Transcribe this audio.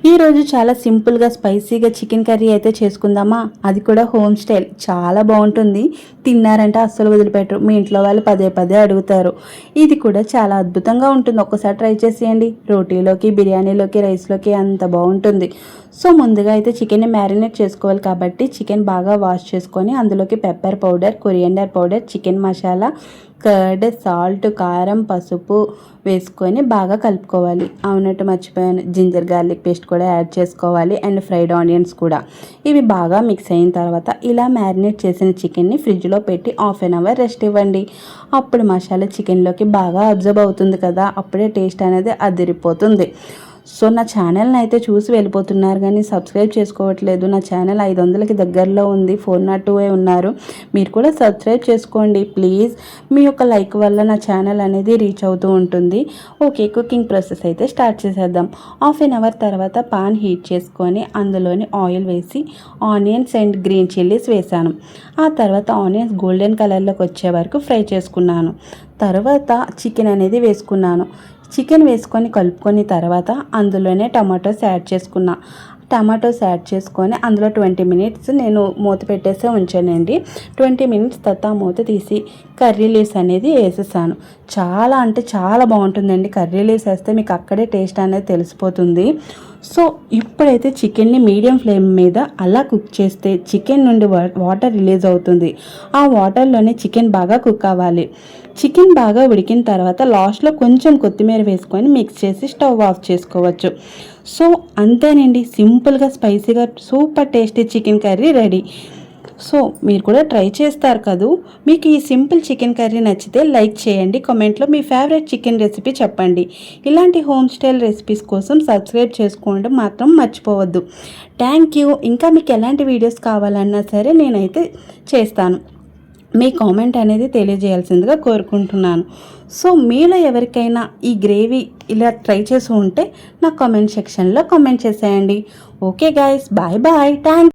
ఈరోజు చాలా సింపుల్గా స్పైసీగా చికెన్ కర్రీ అయితే చేసుకుందామా. అది కూడా హోమ్ స్టైల్, చాలా బాగుంటుంది. తిన్నారంటే అస్సలు వదిలిపెట్టరు. మీ ఇంట్లో వాళ్ళు పదే పదే అడుగుతారు. ఇది కూడా చాలా అద్భుతంగా ఉంటుంది. ఒక్కసారి ట్రై చేసేయండి. రోటీలోకి, బిర్యానీలోకి, రైస్లోకి అంత బాగుంటుంది. సో ముందుగా అయితే చికెన్ని మ్యారినేట్ చేసుకోవాలి కాబట్టి చికెన్ బాగా వాష్ చేసుకొని అందులోకి pepper powder, coriander powder, chicken masala, curd, salt, కారం, పసుపు వేసుకొని బాగా కలుపుకోవాలి. అవునట్టు మర్చిపోయాను, జింజర్ గార్లిక్ పేస్ట్ కూడా యాడ్ చేసుకోవాలి అండ్ ఫ్రైడ్ ఆనియన్స్ కూడా. ఇవి బాగా మిక్స్ అయిన తర్వాత ఇలా మ్యారినేట్ చేసిన చికెన్ని ఫ్రిడ్జ్లో పెట్టి హాఫ్ అన్ అవర్ రెస్ట్ ఇవ్వండి. అప్పుడు మసాలా చికెన్లోకి బాగా అబ్జర్వ్ అవుతుంది కదా, అప్పుడే టేస్ట్ అనేది అదిరిపోతుంది. సో నా ఛానల్ని అయితే చూసి వెళ్ళిపోతున్నారు కానీ సబ్స్క్రైబ్ చేసుకోవట్లేదు. నా ఛానల్ 500కి దగ్గరలో ఉంది, 402 ఉన్నారు. మీరు కూడా సబ్స్క్రైబ్ చేసుకోండి ప్లీజ్. మీ యొక్క లైక్ వల్ల నా ఛానల్ అనేది రీచ్ అవుతూ ఉంటుంది. ఓకే, కుకింగ్ ప్రాసెస్ అయితే స్టార్ట్ చేసేద్దాం. హాఫ్ అన్ అవర్ తర్వాత పాన్ హీట్ చేసుకొని అందులోని ఆయిల్ వేసి ఆనియన్స్ అండ్ గ్రీన్ చిల్లీస్ వేసాను. ఆ తర్వాత ఆనియన్స్ గోల్డెన్ కలర్లోకి వచ్చే వరకు ఫ్రై చేసుకున్నాను. తర్వాత చికెన్ అనేది వేసుకున్నాను. చికెన్ వేసుకొని కలుపుకొని తర్వాత అందులోనే టమాటోస్ యాడ్ చేసుకున్నా. టమాటోస్ యాడ్ చేసుకొని అందులో 20 మినిట్స్ నేను మూత పెట్టేసే ఉంచానండి. 20 మినిట్స్ తర్వాత మూత తీసి కర్రీ లీవ్స్ అనేది వేసేసాను. చాలా అంటే చాలా బాగుంటుందండి. కర్రీ లీవ్స్ వేస్తే మీకు అక్కడే టేస్ట్ అనేది తెలిసిపోతుంది. సో ఇప్పుడైతే చికెన్ని మీడియం ఫ్లేమ్ మీద అలా కుక్ చేస్తే చికెన్ నుండి వాటర్ రిలీజ్ అవుతుంది. ఆ వాటర్లోనే చికెన్ బాగా కుక్ అవ్వాలి. చికెన్ బాగా ఉడికిన తర్వాత లాస్ట్లో కొంచెం కొత్తిమీర వేసుకొని మిక్స్ చేసి స్టవ్ ఆఫ్ చేసుకోవచ్చు. సో అంతేనండి, సింపుల్గా స్పైసీగా super tasty chicken curry ready. So మీరు కూడా ట్రై చేస్తారు కదూ. మీకు ఈ సింపుల్ చికెన్ కర్రీ నచ్చితే లైక్ చేయండి. కామెంట్లో మీ ఫేవరెట్ చికెన్ రెసిపీ చెప్పండి. ఇలాంటి హోమ్ స్టైల్ రెసిపీస్ కోసం సబ్స్క్రైబ్ చేసుకోవడం మాత్రం మర్చిపోవద్దు. Thank you. ఇంకా మీకు ఎలాంటి వీడియోస్ కావాలన్నా సరే నేనైతే చేస్తాను. మీ కామెంట్ అనేది తెలియజేయాల్సిందిగా కోరుకుంటున్నాను. సో మీలో ఎవరికైనా ఈ గ్రేవీ ఇలా ట్రై చేసి ఉంటే నా కామెంట్ సెక్షన్లో కామెంట్ చేసేయండి. Okay guys, bye bye. Thank